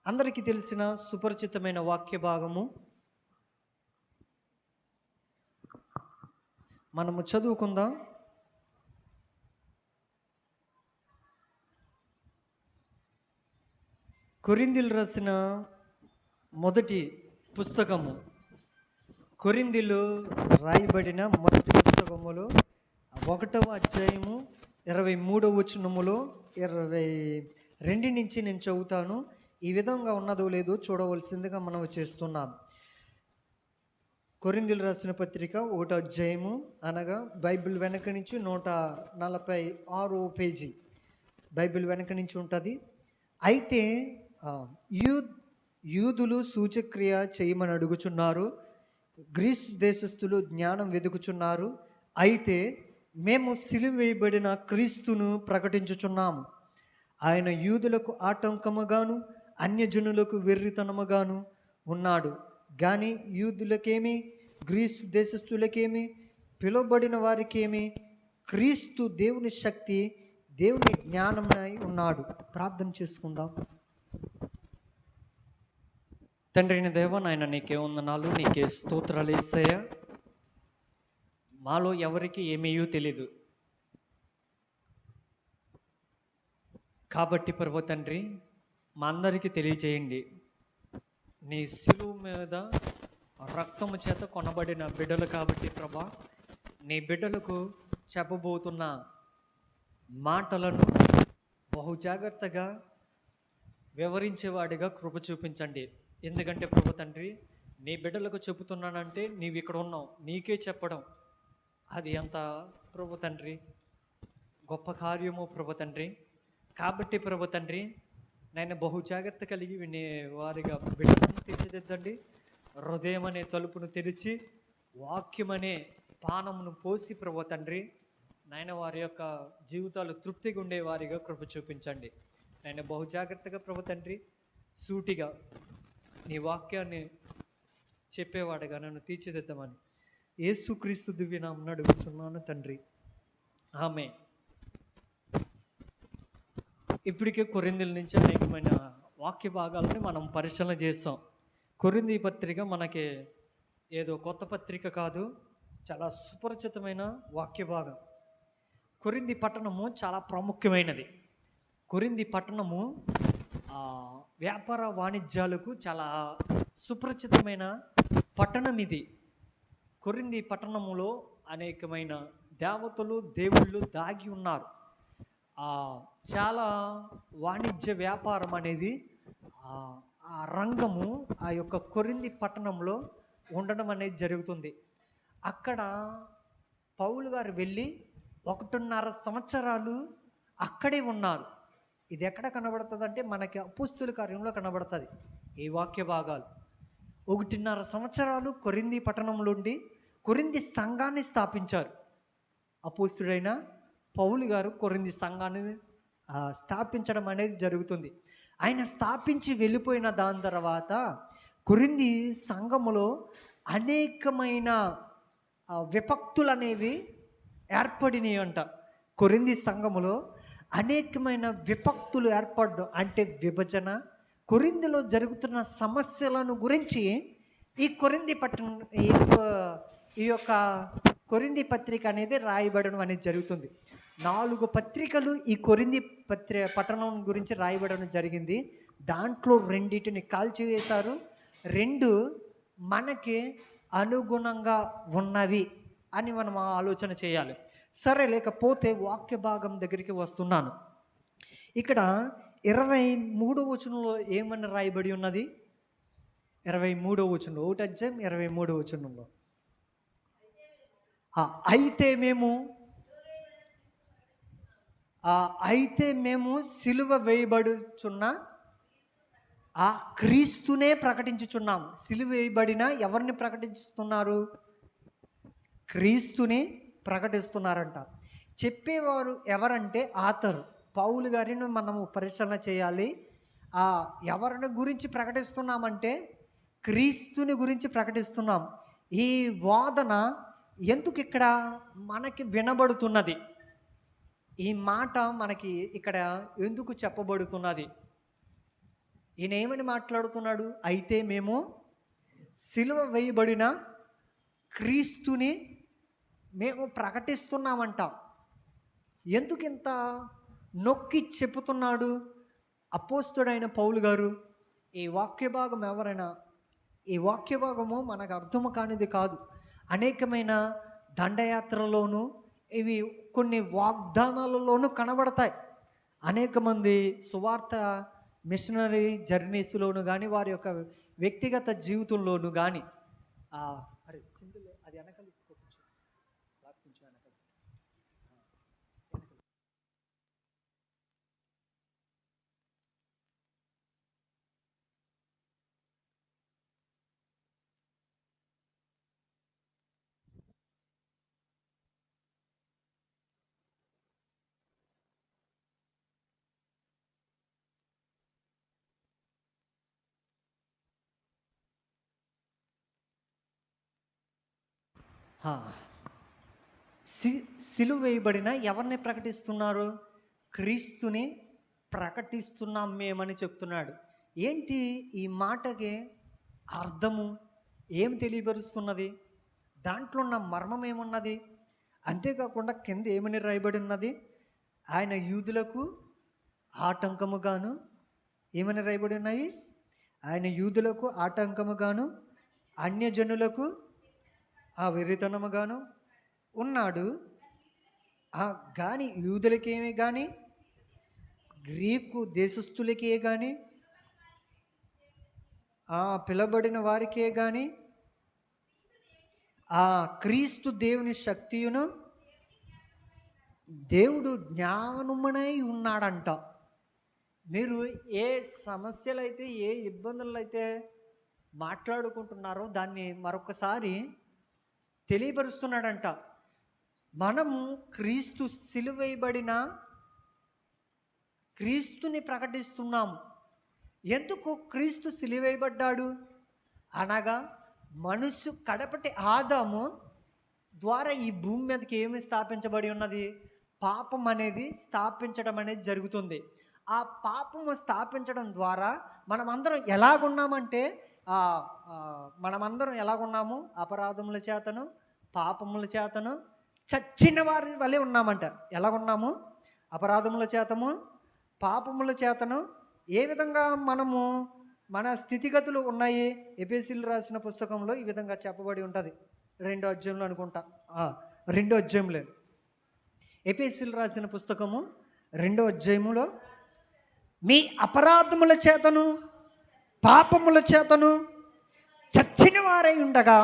అందరికీ తెలిసిన సుపరిచితమైన వాక్య భాగము మనము చదువుకుందాం. కొరింథీలు రాసిన మొదటి పుస్తకము, కొరింథీలు రాయబడిన మొదటి పుస్తకములో 1వ అధ్యాయము 23వ వచనములో 22 నుంచి నేను చదువుతాను. ఈ విధంగా ఉన్నదో లేదో చూడవలసిందిగా మనం చేస్తున్నాం. కొరింథీలు రాసిన పత్రిక 1వ అధ్యాయము, అనగా బైబిల్ వెనక నుంచి 146వ పేజీ బైబిల్ వెనక నుంచి ఉంటుంది. అయితే యూదులు సూచక్రియ చేయమని అడుగుచున్నారు, గ్రీసు దేశస్థులు జ్ఞానం వెతుకుచున్నారు. అయితే మేము సిలువ వేయబడిన క్రీస్తును ప్రకటించుచున్నాము. ఆయన యూదులకు ఆటంకముగాను అన్యజనులకు వెర్రితనముగాను ఉన్నాడు. కానీ యూదులకేమి గ్రీసు దేశస్థులకేమి పిలువబడిన వారికేమి క్రీస్తు దేవుని శక్తి, దేవుని జ్ఞానమై ఉన్నాడు. ప్రార్థన చేసుకుందాం. తండ్రిని దేవ, నాయన నీకే వందనాలు, నీకే స్తోత్రాలు యేసయ్యా. మాలో ఎవరికి ఏమీయూ తెలీదు కాబట్టి ప్రభు తండ్రి, మా అందరికీ తెలియజేయండి. నీ శిలువ మీద రక్తము చేత కొనబడిన బిడ్డలు కాబట్టి ప్రభా, నీ బిడ్డలకు చెప్పబోతున్న మాటలను బహు జాగ్రత్తగా వివరించేవాడిగా కృప చూపించండి. ఎందుకంటే ప్రభు తండ్రి, నీ బిడ్డలకు చెబుతున్నానంటే నీవు ఇక్కడ ఉన్నావు, నీకే చెప్పడం అది ఎంత ప్రభు తండ్రి గొప్ప కార్యము ప్రభు తండ్రి. కాబట్టి ప్రభు తండ్రి, నేను బహు జాగ్రత్త కలిగి వినే వారిగా బిడ్డలను తీర్చిదిద్దండి. హృదయం అనే తలుపును తెరిచి వాక్యం అనే పానమును పోసి ప్రభు తండ్రి, నాయన వారి యొక్క జీవితాలు తృప్తిగా ఉండే వారిగా కృప చూపించండి. నేను బహు జాగ్రత్తగా ప్రభు తండ్రి సూటిగా నీ వాక్యాన్ని చెప్పేవాడుగా నన్ను తీర్చిదిద్దామని యేసుక్రీస్తు దివ్యనామమున అడుగుచున్నాను తండ్రి, ఆమేన్. ఇప్పటికే కొరింథీల నుంచి అనేకమైన వాక్య భాగాలని మనం పరిశీలన చేస్తాం. కొరింథీ పత్రిక మనకి ఏదో కొత్త పత్రిక కాదు, చాలా సుపరిచితమైన వాక్య భాగం. కొరింథీ పట్టణము చాలా ప్రాముఖ్యమైనది. కొరింథీ పట్టణము వ్యాపార వాణిజ్యాలకు చాలా సుపరిచితమైన పట్టణం ఇది. కొరింథీ పట్టణములో అనేకమైన దేవతలు, దేవుళ్ళు దాగి ఉన్నారు. చాలా వాణిజ్య వ్యాపారం అనేది ఆ రంగము ఆ యొక్క కొరింథీ పట్టణంలో ఉండడం అనేది జరుగుతుంది. అక్కడ పౌలు గారు వెళ్ళి 1.5 సంవత్సరాలు అక్కడే ఉన్నారు. ఇది ఎక్కడ కనబడుతుంది అంటే మనకి అపోస్తలుల కార్యంలో కనబడుతుంది ఈ వాక్య భాగాలు. 1.5 సంవత్సరాలు కొరింథీ పట్టణంలో ఉండి కొరింథీ సంఘాన్ని స్థాపించారు. అపోస్తలుడైన పౌలు గారు కొరింథీ సంఘాన్ని స్థాపించడం అనేది జరుగుతుంది. ఆయన స్థాపించి వెళ్ళిపోయిన దాని తర్వాత కొరింథీ సంఘములో అనేకమైన విభక్తులు అనేవి ఏర్పడినాయి అంట. కొరింథీ సంఘములో అనేకమైన విభక్తులు ఏర్పడడం అంటే విభజన, కొరింథీలో జరుగుతున్న సమస్యలను గురించి ఈ కొరింథీ పట్టణం ఈ యొక్క కొరింథీ పత్రిక అనేది రాయబడడం అనేది జరుగుతుంది. 4 పత్రికలు ఈ కొరింథీ పట్టణం గురించి రాయబడడం జరిగింది. దాంట్లో 2 కాల్చివేశారు, 2 మనకి అనుగుణంగా ఉన్నవి అని మనం ఆలోచన చేయాలి. సరే, లేకపోతే వాక్య భాగం దగ్గరికి వస్తున్నాను. ఇక్కడ 23వ వచనంలో ఏమని రాయబడి ఉన్నది? 23వ వచనంలో, 1వ అధ్యాయం 23వ వచనంలో, అయితే మేము సిలువ వేయబడుచున్న ఆ క్రీస్తునే ప్రకటించుచున్నాం. సిలువ వేయబడిన ఎవరిని ప్రకటిస్తున్నారు? క్రీస్తుని ప్రకటిస్తున్నారంట. చెప్పేవారు ఎవరంటే ఆథర్ పౌలు గారిని మనము పరిశీలన చేయాలి. ఎవరిని గురించి ప్రకటిస్తున్నామంటే క్రీస్తుని గురించి ప్రకటిస్తున్నాం. ఈ వాదన ఎందుకు ఇక్కడ మనకి వినబడుతున్నది? ఈ మాట మనకి ఇక్కడ ఎందుకు చెప్పబడుతున్నది? ఈయన ఏమని మాట్లాడుతున్నాడు? అయితే మేము సిలువ వేయబడిన క్రీస్తుని మేము ప్రకటిస్తున్నామంట. ఎందుకు ఇంత నొక్కి చెప్పుతున్నాడు అపోస్తుడైన పౌలు గారు? ఈ వాక్య భాగం ఈ వాక్య భాగము మనకు అర్థము కానిది కాదు. అనేకమైన దండయాత్రలోనూ ఇవి కొన్ని వాగ్దానాలలోనూ కనబడతాయి. అనేక మంది సువార్త మిషనరీ జర్నీస్లోను కానీ, వారి యొక్క వ్యక్తిగత జీవితంలోను కానీ అరే చిందులే అది వెనకాల కొంచెం వెనకాల. సిలువ వేయబడిన ఎవరిని ప్రకటిస్తున్నారు? క్రీస్తుని ప్రకటిస్తున్నాం మేమని చెప్తున్నాడు. ఏంటి ఈ మాటకి అర్థము? ఏం తెలియపరుస్తున్నది? దాంట్లో ఉన్న మర్మం ఏమున్నది? అంతేకాకుండా కింద ఏమని రాయబడి ఉన్నది? ఆయన యూదులకు ఆటంకముగాను, ఏమని రాయబడి ఉన్నాయి? ఆయన యూదులకు ఆటంకముగాను, అన్యజనులకు వెర్రితనముగాను ఉన్నాడు. కానీ యూదులకేమి కానీ, గ్రీకు దేశస్థులకే కానీ, పిలబడిన వారికే కానీ క్రీస్తు దేవుని శక్తియును దేవుడు జ్ఞానమునై ఉన్నాడంట. మీరు ఏ సమస్యలైతే, ఏ ఇబ్బందులు అయితే మాట్లాడుకుంటున్నారో దాన్ని మరొకసారి తెలియపరుస్తున్నాడంట. మనము క్రీస్తు సిలువేయబడిన క్రీస్తుని ప్రకటిస్తున్నాము. ఎందుకు క్రీస్తు సిలువేయబడ్డాడు అనగా, మనుషు కడపటి ఆదాము ద్వారా ఈ భూమి మీదకి ఏమి స్థాపించబడి ఉన్నది? పాపం అనేది స్థాపించడం అనేది జరుగుతుంది. ఆ పాపము స్థాపించడం ద్వారా మనమందరం ఎలాగున్నామంటే, మనమందరం ఎలాగున్నాము? అపరాధముల చేతను, పాపముల చేతను చచ్చిన వారి వలె ఉన్నామంట. ఎలాగున్నాము? అపరాధముల చేతము, పాపముల చేతను. ఏ విధంగా మనము మన స్థితిగతులు ఉన్నాయి? ఎఫెసీయులకు రాసిన పుస్తకంలో ఈ విధంగా చెప్పబడి ఉంటుంది. 2వ అధ్యాయంలో అనుకుంటా, 2వ అధ్యాయంలో, ఎఫెసీయులకు రాసిన పుస్తకము 2వ అధ్యాయములో, మీ అపరాధముల చేతను పాపముల చేతను చచ్చిన వారై ఉండగా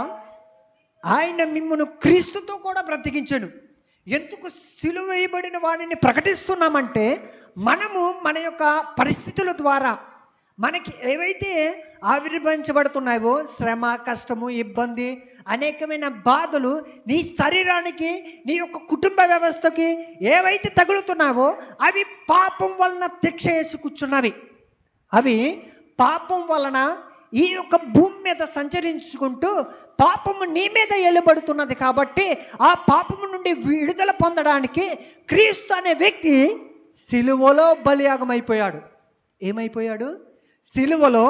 ఆయన మిమ్మును క్రీస్తుతో కూడా బ్రతికించెను. ఎందుకు సిలువ వేయబడిన వాడిని ప్రకటిస్తున్నామంటే, మనము మన యొక్క పరిస్థితుల ద్వారా మనకి ఏవైతే ఆవిర్భవించబడుతున్నాయో, శ్రమ, కష్టము, ఇబ్బంది, అనేకమైన బాధలు నీ శరీరానికి, నీ యొక్క కుటుంబ వ్యవస్థకి ఏవైతే తగులుతున్నావో అవి పాపం వలన శిక్ష వేసి కూర్చున్నవి. అవి పాపం వలన ఈ యొక్క భూమి మీద సంచరించుకుంటూ పాపము నీ మీద ఏలుబడుతున్నది. కాబట్టి ఆ పాపము నుండి విడుదల పొందడానికి క్రీస్తు అనే వ్యక్తి సిలువలో బలియాగమైపోయాడు. ఏమైపోయాడు? సిలువలో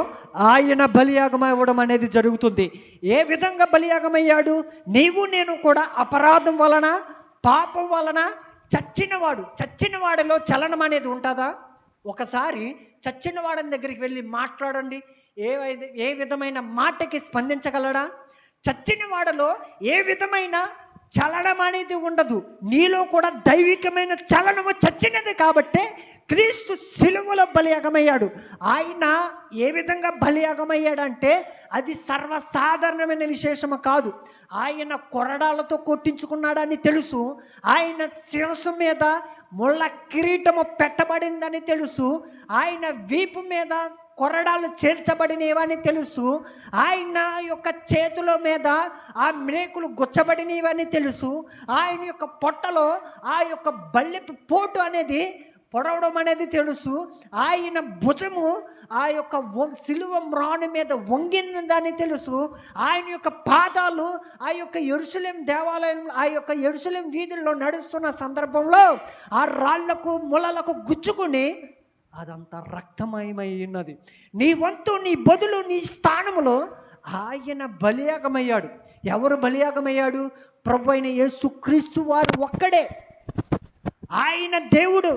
ఆయన బలియాగం అవ్వడం అనేది జరుగుతుంది. ఏ విధంగా బలియాగమయ్యాడు? నీవు నేను కూడా అపరాధం వలన, పాపం వలన చచ్చినవాడు. చచ్చినవాడిలో చలనం అనేది ఉంటుందా? ఒకసారి చచ్చిన వాడిని దగ్గరికి వెళ్ళి మాట్లాడండి. ఏ విధమైన మాటకి స్పందించగలడా? చచ్చిన వాడలో ఏ విధమైన చలనం అనేది ఉండదు. నీలో కూడా దైవికమైన చలనము చచ్చినది. కాబట్టే క్రీస్తు సిలువలో బలియాగమయ్యాడు. ఆయన ఏ విధంగా బలియాగమయ్యాడంటే అది సర్వసాధారణమైన విశేషము కాదు. ఆయన కొరడాలతో కొట్టించుకున్నాడని తెలుసు. ఆయన శిరస్సు మీద ముళ్ళ కిరీటము పెట్టబడిందని తెలుసు. ఆయన వీపు మీద కొరడాలు చేర్చబడినవని తెలుసు. ఆయన యొక్క చేతుల మీద ఆ మేకులు గుచ్చబడినవని తెలుసు. ఆయన యొక్క పొట్టలో ఆ యొక్క బల్లెపు పోటు అనేది పొడవడం అనేది తెలుసు. ఆయన భుజము ఆ యొక్క సిలువ మ్రాను మీద వంగిందని తెలుసు. ఆయన యొక్క పాదాలు ఆ యొక్క యెరూషలేం దేవాలయం, ఆ యొక్క యెరూషలేం వీధుల్లో నడుస్తున్న సందర్భంలో ఆ రాళ్లకు ముళ్ళలకు గుచ్చుకుని అదంతా రక్తమయమై ఉన్నది. నీ వంతు, నీ బదులు, నీ స్థానములో ఆయన బలియాగమయ్యాడు. ఎవరు బలియాగమయ్యాడు? ప్రభువైన యేసుక్రీస్తు వారు ఒక్కడే. ఆయన దేవుడు,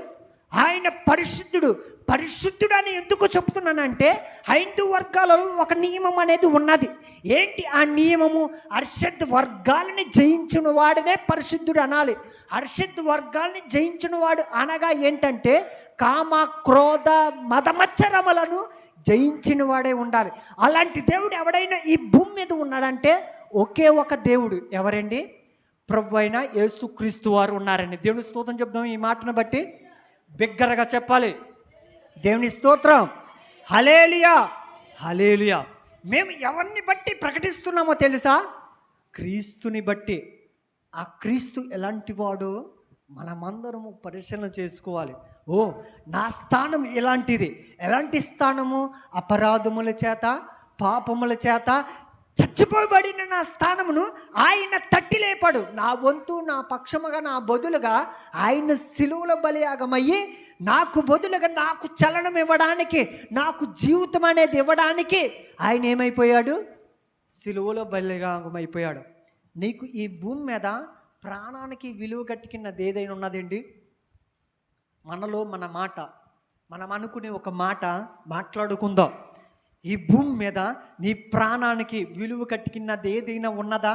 ఆయన పరిశుద్ధుడు. పరిశుద్ధుడు అని ఎందుకు చెప్తున్నానంటే, హైందవ వర్గాలలో ఒక నియమం అనేది ఉన్నది. ఏంటి ఆ నియమము? అర్షద్ వర్గాలని జయించిన వాడినే పరిశుద్ధుడు అనాలి. అర్షద్ వర్గాలని జయించిన వాడు అనగా ఏంటంటే, కామ, క్రోధ, మదమచ్చరములను జయించిన వాడే ఉండాలి. అలాంటి దేవుడు ఎవడైనా ఈ భూమి మీద ఉన్నాడంటే ఒకే ఒక దేవుడు. ఎవరండి? ప్రభు అయిన యేసుక్రీస్తు వారు ఉన్నారండి. దేవుని స్తోత్రం చెప్దాం. ఈ మాటను బట్టి బిగ్గరగా చెప్పాలి, దేవుని స్తోత్రం, హల్లెలూయా, హల్లెలూయా. మేము ఎవరిని బట్టి ప్రకటిస్తున్నామో తెలుసా? క్రీస్తుని బట్టి. ఆ క్రీస్తు ఎలాంటి వాడు మనమందరము పరిశీలన చేసుకోవాలి. ఓ, నా స్థానం ఎలాంటిది? ఎలాంటి స్థానము? అపరాధముల చేత, పాపముల చేత చచ్చిపోబడిన నా స్థానమును ఆయన తట్టి లేపాడు. నా వంతు, నా పక్షముగా, నా బదులుగా ఆయన సిలువలో బలియాగమయ్యి నాకు బదులుగా నాకు చలనం ఇవ్వడానికి, నాకు జీవితం అనేది ఇవ్వడానికి ఆయన ఏమైపోయాడు? సిలువలో బలియాగమైపోయాడు. నీకు ఈ భూమి మీద ప్రాణానికి విలువ కట్టినది ఏదైనా ఉన్నదండి? మనలో మన మాట, మనం అనుకునే ఒక మాట మాట్లాడుకుందాం. ఈ భూమి మీద నీ ప్రాణానికి విలువ కట్టినది ఏదైనా ఉన్నదా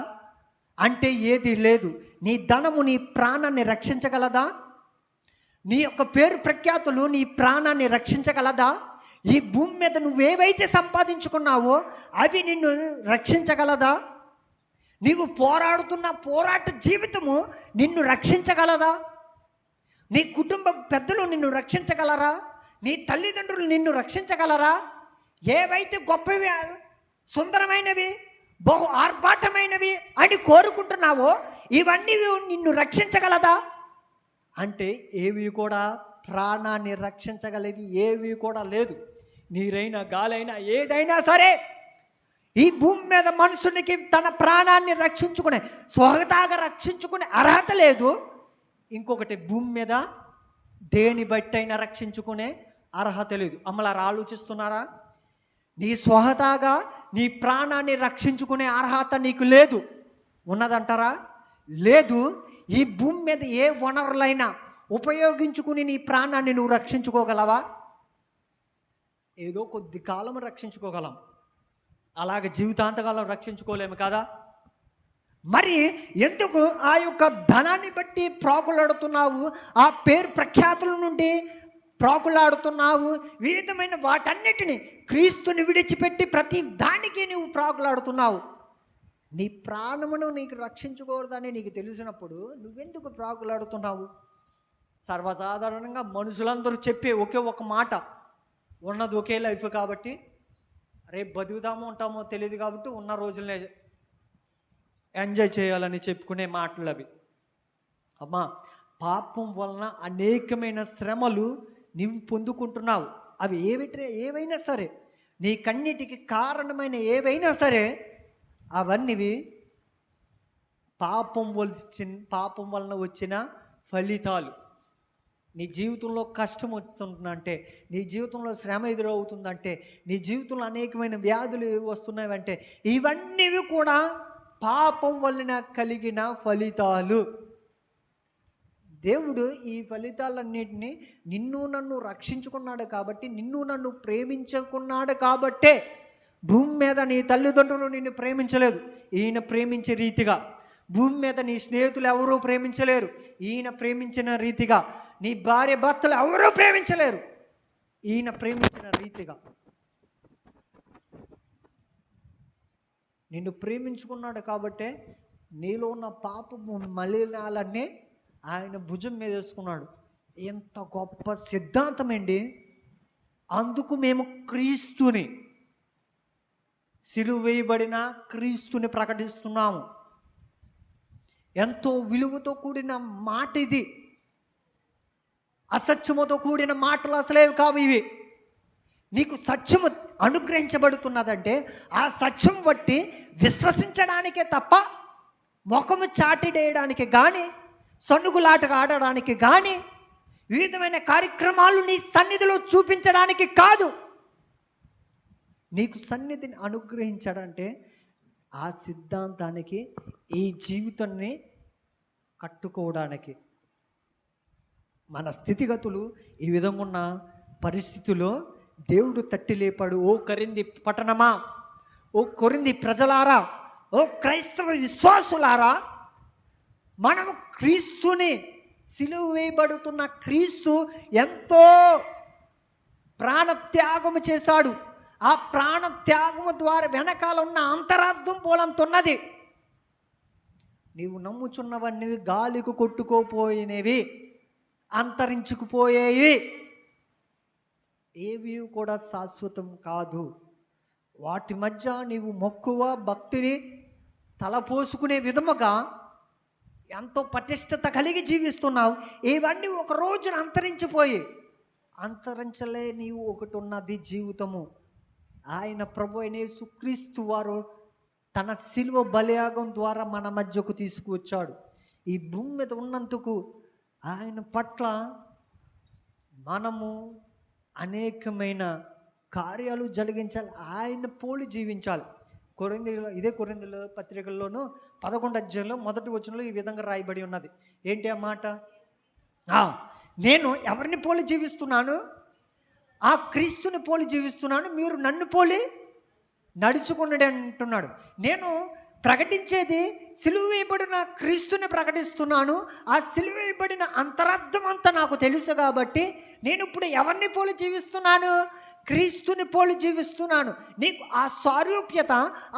అంటే ఏది లేదు. నీ ధనము నీ ప్రాణాన్ని రక్షించగలదా? నీ యొక్క పేరు ప్రఖ్యాతులు నీ ప్రాణాన్ని రక్షించగలదా? ఈ భూమి మీద నువ్వేవైతే సంపాదించుకున్నావో అవి నిన్ను రక్షించగలదా? నీవు పోరాడుతున్న పోరాట జీవితము నిన్ను రక్షించగలదా? నీ కుటుంబ పెద్దలు నిన్ను రక్షించగలరా? నీ తల్లిదండ్రులు నిన్ను రక్షించగలరా? ఏవైతే గొప్పవి, సుందరమైనవి, బహు ఆర్భాటమైనవి అని కోరుకుంటున్నావో ఇవన్నీ నిన్ను రక్షించగలదా అంటే ఏవి కూడా ప్రాణాన్ని రక్షించగలిగి ఏవి కూడా లేదు. నీరైనా, గాలైనా, ఏదైనా సరే ఈ భూమి మీద మనుషునికి తన ప్రాణాన్ని రక్షించుకునే, స్వగతాగా రక్షించుకునే అర్హత లేదు. ఇంకొకటి, భూమి మీద దేని బట్టి అయినా రక్షించుకునే అర్హత లేదు. అమ్మలారా, ఆలోచిస్తున్నారా? నీ స్వహతాగా నీ ప్రాణాన్ని రక్షించుకునే అర్హత నీకు లేదు. ఉన్నదంటారా? లేదు. ఈ భూమి మీద ఏ వనరులైనా ఉపయోగించుకుని నీ ప్రాణాన్ని నువ్వు రక్షించుకోగలవా? ఏదో కొద్ది కాలం రక్షించుకోగలం, అలాగే జీవితాంతకాలం రక్షించుకోలేము కదా. మరి ఎందుకు ఆ యొక్క ధనాన్ని బట్టి ప్రాకులాడుతున్నావు? ఆ పేరు ప్రఖ్యాతుల నుండి ప్రాకులాడుతున్నావు? వివిధమైన వాటన్నిటిని క్రీస్తుని విడిచిపెట్టి ప్రతి దానికి నువ్వు ప్రాకులాడుతున్నావు. నీ ప్రాణమును నీకు రక్షించుకోవద్దని నీకు తెలిసినప్పుడు నువ్వెందుకు ప్రాకులాడుతున్నావు? సర్వసాధారణంగా మనుషులందరూ చెప్పే ఒకే ఒక మాట, ఉన్నది ఒకే లైఫ్ కాబట్టి, రేపు బతుకుతామో ఉంటామో తెలియదు కాబట్టి ఉన్న రోజులనే ఎంజాయ్ చేయాలని చెప్పుకునే మాటలు అవి. అమ్మా, పాపం వలన అనేకమైన శ్రమలు నీవు పొందుకుంటున్నావు. అవి ఏవైనా సరే, నీ కన్నిటికి కారణమైన ఏవైనా సరే, అవన్నీ పాపం వలన వచ్చిన ఫలితాలు. నీ జీవితంలో కష్టం వస్తుందంటే, నీ జీవితంలో శ్రమ ఎదురవుతుందంటే, నీ జీవితంలో అనేకమైన వ్యాధులు వస్తున్నాయంటే, ఇవన్నీ కూడా పాపం వలన కలిగిన ఫలితాలు. దేవుడు ఈ ఫలితాలన్నింటినీ నిన్ను నన్ను రక్షించుకున్నాడు కాబట్టి, నిన్ను నన్ను ప్రేమించుకున్నాడు కాబట్టే భూమి మీద నీ తల్లిదండ్రులు నిన్ను ప్రేమించలేదు, ఈయన ప్రేమించే రీతిగా. భూమి మీద నీ స్నేహితులు ఎవరూ ప్రేమించలేరు, ఈయన ప్రేమించిన రీతిగా. నీ భార్య భర్తలు ఎవరూ ప్రేమించలేరు, ఈయన ప్రేమించిన రీతిగా. నిన్ను ప్రేమించుకున్నాడు కాబట్టే నీలో ఉన్న పాపము మలినాలన్నీ ఆయన భుజం మీద వేసుకున్నాడు. ఎంత గొప్ప సిద్ధాంతం అండి! అందుకు మేము క్రీస్తుని, సిలువ వేయబడిన క్రీస్తుని ప్రకటిస్తున్నాము. ఎంతో విలువతో కూడిన మాట ఇది. అసత్యముతో కూడిన మాటలు అసలేవి కావు ఇవి. నీకు సత్యము అనుగ్రహించబడుతున్నదంటే ఆ సత్యం బట్టి విశ్వసించడానికే తప్ప ముఖము చాటిడేయడానికి కానీ, సన్నుగులాటగా ఆడడానికి కానీ, వివిధమైన కార్యక్రమాలు నీ సన్నిధిలో చూపించడానికి కాదు, నీకు సన్నిధిని అనుగ్రహించాడంటే ఆ సిద్ధాంతానికి ఈ జీవితాన్ని కట్టుకోవడానికి. మన స్థితిగతులు ఈ విధంగా ఉన్న పరిస్థితుల్లో దేవుడు తట్టి లేపాడు. ఓ కొరింథీ పట్టణమా, ఓ కొరింథీ ప్రజలారా, ఓ క్రైస్తవ విశ్వాసులారా, మనము క్రీస్తుని, సిలువ వేయబడుతున్న క్రీస్తు ఎంతో ప్రాణత్యాగము చేశాడు. ఆ ప్రాణత్యాగము ద్వారా వెనకాల ఉన్న అంతరార్థం పోలంతున్నది. నీవు నమ్ముచున్నవన్నీ గాలికి కొట్టుకోపోయినవి, అంతరించుకుపోయేవి, ఏవి కూడా శాశ్వతం కాదు. వాటి మధ్య నీవు మక్కువ భక్తిని తలపోసుకునే విధముగా ఎంతో పటిష్టత కలిగి జీవిస్తున్నావు. ఇవన్నీ ఒక రోజున అంతరించిపోయి, అంతరించలే నీవు ఒకటి ఉన్నది జీవితము. ఆయన ప్రభు అయిన యేసుక్రీస్తు వారు తన శిలువ బలియాగం ద్వారా మన మధ్యకు తీసుకువచ్చాడు. ఈ భూమి మీద ఉన్నందుకు ఆయన పట్ల మనము అనేకమైన కార్యాలు జరిగించాలి, ఆయన పోలి జీవించాలి. ఇదే కొరింథీయుల పత్రికల్లోనూ 11వ అధ్యాయంలో 1వ వచనంలో ఈ విధంగా రాయబడి ఉన్నది. ఏంటి ఆ మాట? నేను ఎవరిని పోలి జీవిస్తున్నాను? ఆ క్రీస్తుని పోలి జీవిస్తున్నాను, మీరు నన్ను పోలి నడుచుకున్నాడు అంటున్నాడు. నేను ప్రకటించేది సిలువ వేయబడిన క్రీస్తుని ప్రకటిస్తున్నాను. ఆ సిలువ వేయబడిన అంతరార్థం అంతా నాకు తెలుసు కాబట్టి నేను ఇప్పుడు ఎవరిని పోలి జీవిస్తున్నాను? క్రీస్తుని పోలి జీవిస్తున్నాను. నీకు ఆ స్వరూప్యత,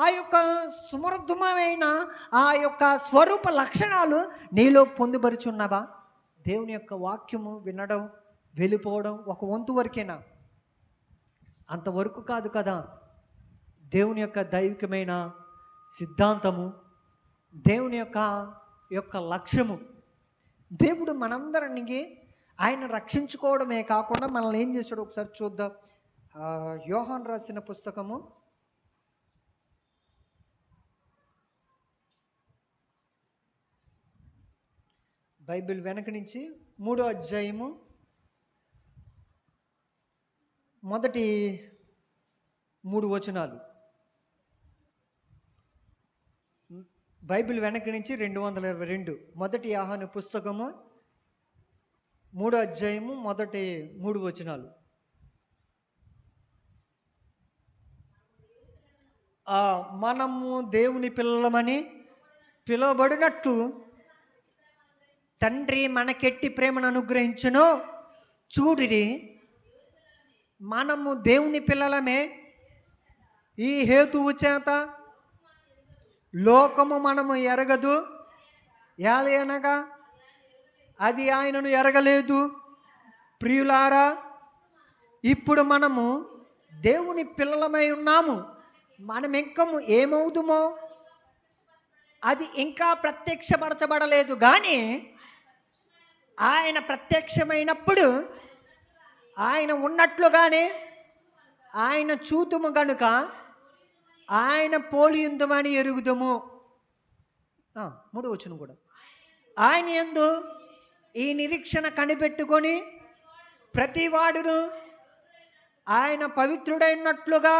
ఆ యొక్క సమృద్ధమైన ఆ యొక్క స్వరూప లక్షణాలు నీలో పొందుపరుచున్నావా? దేవుని యొక్క వాక్యము వినడం, వెళ్ళిపోవడం ఒక వంతు వరకేనా? అంతవరకు కాదు కదా. దేవుని యొక్క దైవికమైన సిద్ధాంతము, దేవుని యొక్క లక్ష్యము, దేవుడు మనందరినీ ఆయన రక్షించుకోవడమే కాకుండా మనల్ని ఏం చేశాడు ఒకసారి చూద్దాం. యోహాను రాసిన పుస్తకము బైబిల్ వెనక నుంచి 3వ అధ్యాయము మొదటి 3 వచనాలు. బైబిల్ వెనక నుంచి 222. మొదటి యోహాను పుస్తకము 3వ అధ్యాయము మొదటి 3 వచనాలు. మనము దేవుని పిల్లలమని పిలువబడినట్లు తండ్రి మనకెట్టి ప్రేమను అనుగ్రహించును చూడిడి, మనము దేవుని పిల్లలమే. ఈ హేతువు చేత లోకము మనము ఎరగదు, ఏలయనగా అది ఆయనను ఎరగలేదు. ప్రియులారా, ఇప్పుడు మనము దేవుని పిల్లలమై ఉన్నాము. మనం ఇంకము ఏమవుదుమో అది ఇంకా ప్రత్యక్షపరచబడలేదు, కానీ ఆయన ప్రత్యక్షమైనప్పుడు ఆయన ఉన్నట్లుగానే ఆయన చూతుము గనుక ఆయన పోలియుందుమని ఎరుగుదుము. 3వ వచనం కూడా, ఆయన యందు ఈ నిరీక్షణ కనిపెట్టుకొని ప్రతివాడును ఆయన పవిత్రుడైనట్లుగా